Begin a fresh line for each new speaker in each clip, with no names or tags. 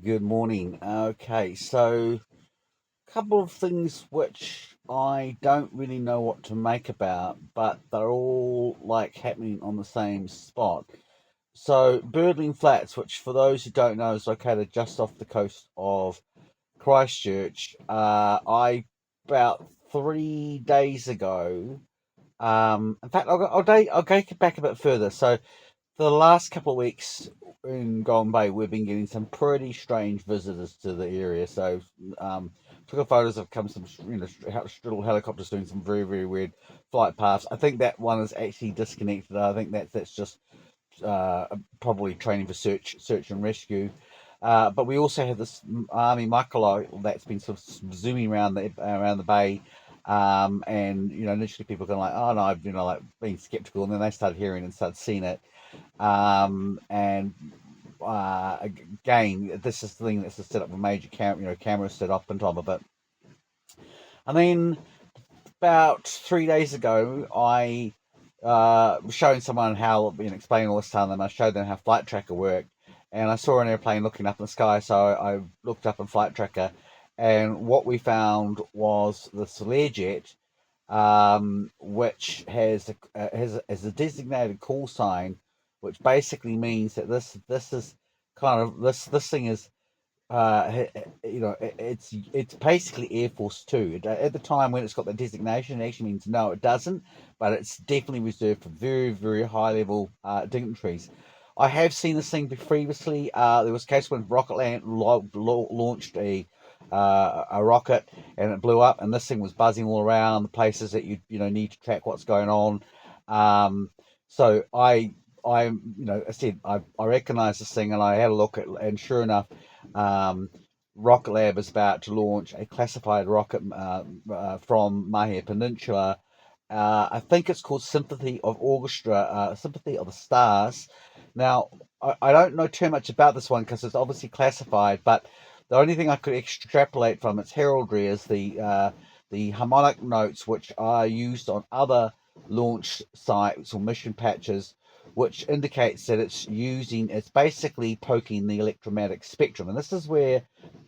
Good morning. Okay, so a couple of things which I don't really know what to make about, but they're all like happening on the same spot. So, Birdling Flats, which for those who don't know is located just off the coast of Christchurch, I about 3 days ago. In fact, I'll go back a bit further. So, for the last couple of weeks in Golden Bay, we've been getting some pretty strange visitors to the area. So, took photos of some, little helicopters doing some very, very weird flight paths. I think that one is actually disconnected. I think that's just probably training for search and rescue. But we also have this army makalo that's been sort of zooming around the bay, and initially people are kind of like, oh no, I've like being skeptical, and then they started hearing and started seeing it, and again, this is the thing that's set up a major camera set up on top of it. And then about 3 days ago, I was showing someone how, explaining all this to them. I showed them how flight tracker worked, and I saw an airplane looking up in the sky, so I looked up in flight tracker, and what we found was the Learjet, which has a designated call sign, which basically means that this is kind of this thing is it's basically Air Force Two. At the time when it's got the designation, it actually means no, it doesn't, but it's definitely reserved for very, very high level dignitaries. I have seen this thing previously. There was a case when Rocket Land launched a rocket and it blew up, and this thing was buzzing all around the places that you need to track what's going on. Um, so I said I recognized this thing, and I had a look at, and sure enough, um, Rocket Lab is about to launch a classified rocket from Mahi Peninsula. I think it's called Symphony of the Stars. Now, I don't know too much about this one because it's obviously classified, but the only thing I could extrapolate from its heraldry is the harmonic notes which are used on other launch sites or mission patches, which indicates that it's basically poking the electromagnetic spectrum. And this is where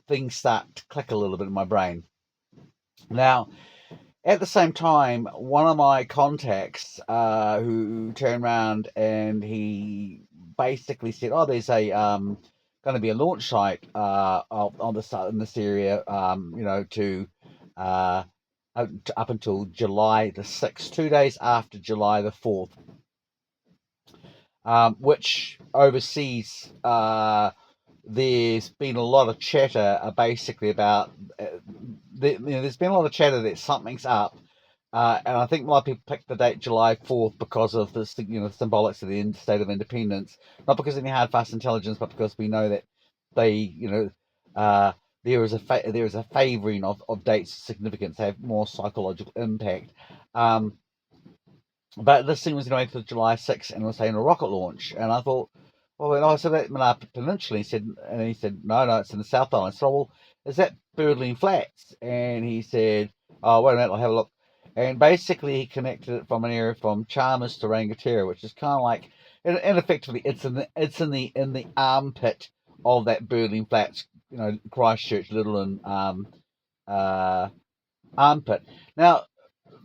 things start to click a little bit in my brain. Now, at the same time, one of my contacts who turned around and he basically said, "Oh, there's a going to be a launch site on this in this area, to uh, up until July the 6th, 2 days after July the 4th, which overseas." There's been a lot of chatter basically about there's been a lot of chatter that something's up, and I think a lot of people picked the date July 4th because of the symbolics of the state of independence, not because of any hard fast intelligence, but because we know that they uh, there is a favouring of dates of significance that have more psychological impact. But this thing was going to July 6th, and it was saying a rocket launch, and I thought, well, and I said that Manapa Peninsula. He said, no, it's in the South Island. I said, well, is that Birdling Flats? And he said, oh, wait a minute, I'll have a look. And basically, he connected it from an area from Chalmers to Rangatira, which is kind of like, and effectively, it's in the armpit of that Birdling Flats, Christchurch, Little uh, armpit. Now,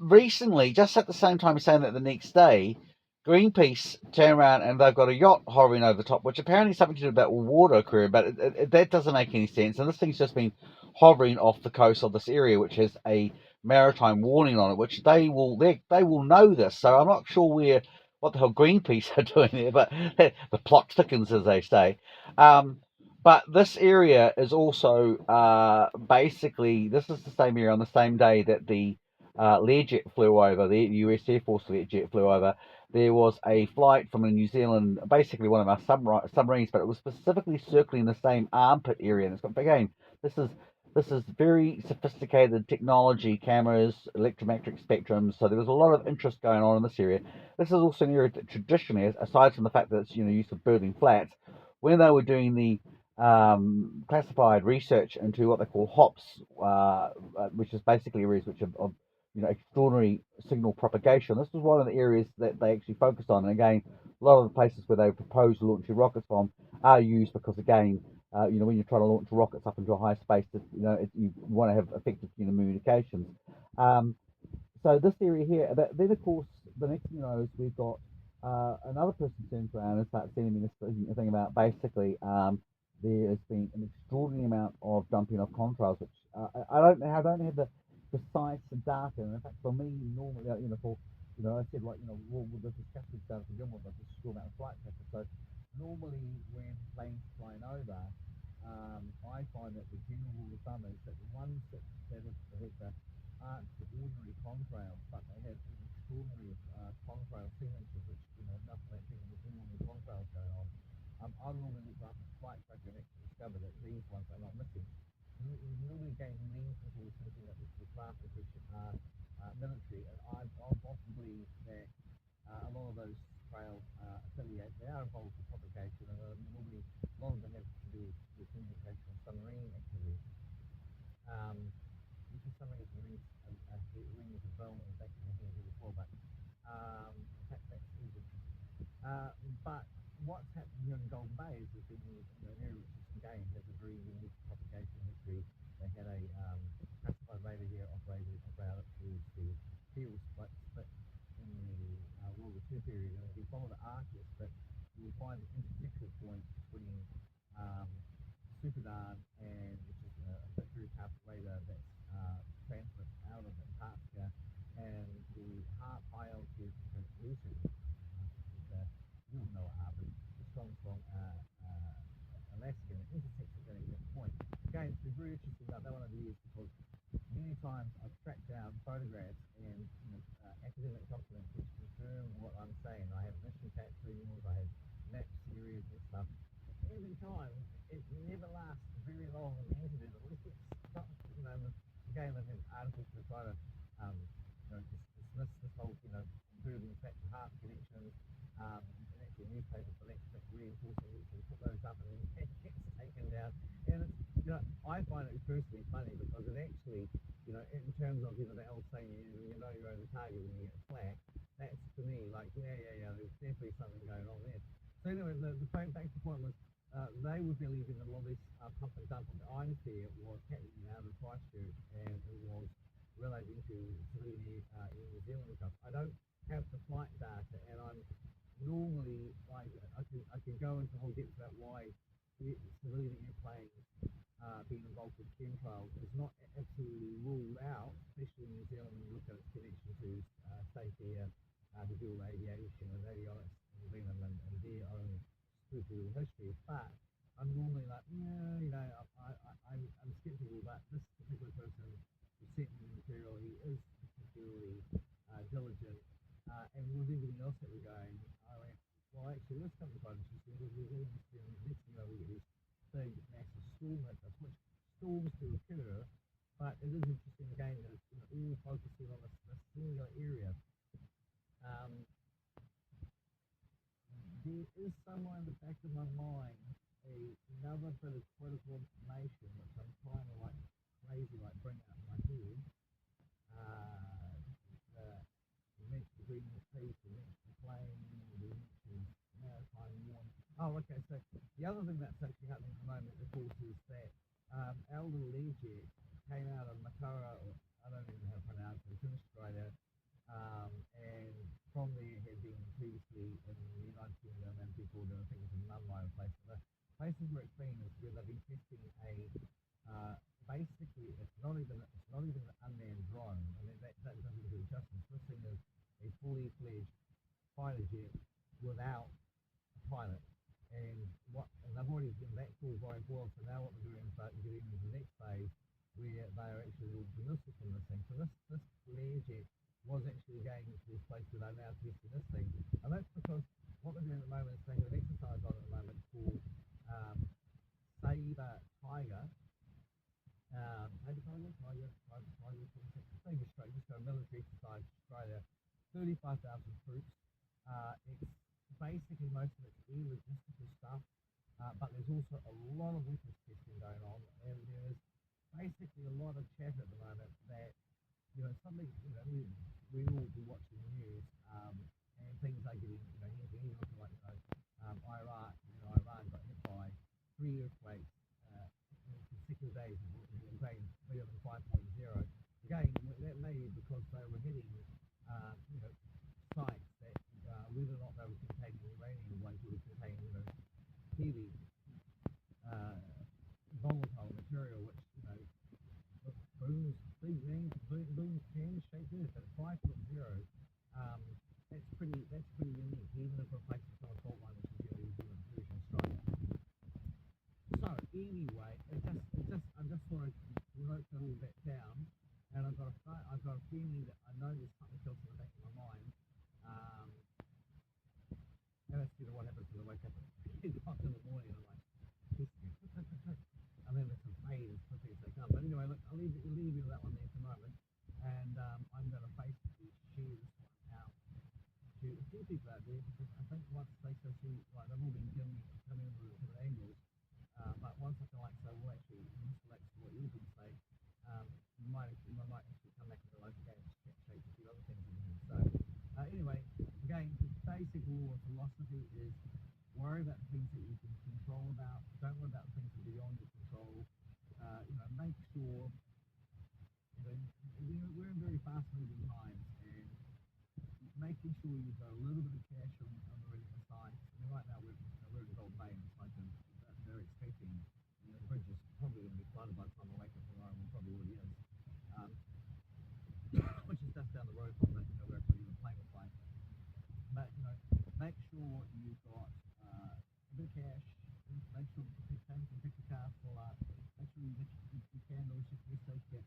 recently, just at the same time, saying that the next day, Greenpeace turn around and they've got a yacht hovering over the top, which apparently is something to do about water career, but that doesn't make any sense. And this thing's just been hovering off the coast of this area, which has a maritime warning on it, which they will know this. So I'm not sure what the hell Greenpeace are doing there, but the plot thickens, as they say. But this area is also basically this is the same area on the same day that the Learjet flew over, the US Air Force Learjet flew over. There was a flight from a New Zealand, basically one of our submarines, but it was specifically circling the same armpit area. And it's got, again, this is this is very sophisticated technology, cameras, electromagnetic spectrums. So there was a lot of interest going on in this area. This is also an area that traditionally, aside from the fact that it's used for Birdling Flats, when they were doing the classified research into what they call HOPs, which is basically areas which of extraordinary signal propagation. This was one of the areas that they actually focused on. And again, a lot of the places where they propose launching rockets from are used because, again, You know, when you're trying to launch rockets up into a high space, you want to have effective communications. Um, so this area here, then of course, the next thing you know is we've got another person turns around and starts sending me this thing about basically there has been an extraordinary amount of dumping of contrails, which I don't have the precise data. And in fact, for me, normally, I said like, we'll discuss this data to begin with, but this is still about the flight pattern. So normally when planes flying over, I find that the general rule of thumb is that the ones that aren't ordinary contrails, but they have an extraordinary contrail signatures, which nothing like thinking there's normal contrails going on. I normally look up the flight track and actually discover that these ones are not missing. Normally again leans towards thinking that the craft which are military, and I often believe that a lot of those trail affiliates, they are involved in propagation, and normally a lot of them have to do with communication and submarine activity. Which is something that Marines as well, and back in the here before, but that's easy. But what's happened here in Golden Bay is there's been an area which is engaged has a very unique propagation history. They had a classified radar here operated about towards the field split in the World War II period, and if you follow the arches, but you will find the intersection point between SuperDarm, and which is a very powerful radar that's transmits out of Antarctica, and the Harp high altitude translucent, you will know what HAARP is, strong Alaska, and it intersects at that point. Again, it's been very interesting about that one over the years, because many times I've tracked down photographs and academic documents which confirm what I'm saying. I have mission manuals, I have map series and stuff. Every time, it never lasts very long on the internet. At least it's not, again, I've had articles to try to, dismiss this whole, Birdling Flat and HAARP connection, and actually newspapers for electric reinforcing it, and put those up, and then it gets taken down. And it's, I find it personally funny, because it actually, in terms of, the old saying, you're over the target when you get flat, that's to me like, there's definitely something going on there. So anyway, the point, back to the point was, they were believing that a lot of this pump and dump that I'm here was happening out of Christchurch, and it was relating to civilian in New Zealand stuff. I don't have the flight data, and I'm normally like, I can go into whole depth about why civilian airplanes being involved with chemtrails is not absolutely ruled out, especially in New Zealand when you look at its connection to safety, the dual aviation and avionics in New Zealand, and their own spiritual history. But I'm normally like, I'm skeptical, but this particular person who sent me the material, he is particularly diligent, and with everything else that we're going, I went, well, actually, let's come to quite interesting, because we're all just doing, next thing you know, we get these big, massive storm hits us, which storms do occur, but it is interesting again that it's all focusing on a singular area. There is somewhere in the back of my mind another bit of critical information which I'm trying to bring out in my head. You mentioned green peace, you mentioned plane, you mentioned maritime warning. Oh, okay. So the other thing that's actually happening at the moment, of course, is that our little learjet came out of Mataura, or I don't even know how to pronounce it, it's in Australia, and from there had been previously in the United Kingdom and before there, I think it was in Nunlai place. But the places where it's been is where they've been testing basically it's not even an unmanned drone. I mean that doesn't do it justice. This thing is a fully fledged fighter jet without a pilot. And they've already been that full going well, so now what they're doing is getting into the next phase where they are actually launching missiles from this thing. So this Learjet was actually going to this place where they're now testing this thing. And that's because what they're doing at the moment is they have an exercise on at the moment called Saber Tiger. Saber Tiger, just a military exercise in Australia, 35,000 troops. It's basically most of it's air logistical stuff, but there's also a lot of weapons testing going on, and there's basically a lot of chatter at the moment that something we all be watching the news, and things are getting even like Iraq, Iran got hit by 3 earthquakes
heavy, volatile material, which booms, booms can shake this at 5.0. That's pretty unique, even if replacing some fault line, which is your New Zealand version strike. So anyway, I just sort of wrote a little bit down, and I've got a feeling that I know there's something else in the back of my mind. And that's what happens when I wake up at 3 o'clock in the morning. I'm like, and then it's a fade as quickly as they come. But anyway, look, I'll leave you with that one there for the moment, and I'm going to basically share this one out to a few people out there, because I think once they see, like, they've all been coming in with different angles, but once I feel like, so well, actually, in this relates to what you're going to say, you might actually come back and go, okay, check a few other things in here. So anyway, again, the basic rule of philosophy is worry about the things that you can control about, don't worry about things that are beyond your control. Make sure, we're in very fast moving times, and making sure you've got a little bit of cash on the ready for side. I mean, right now we're in Gold Bay, and it's like they're expecting, the bridge is probably going to be flooded by the time I wake up tomorrow, and probably already is, which is just down the road from it, where I'm putting the plane will fly. But make sure you've got a bit of cash. Make sure you pick your car full up. Make sure you get your candles, your fuel station,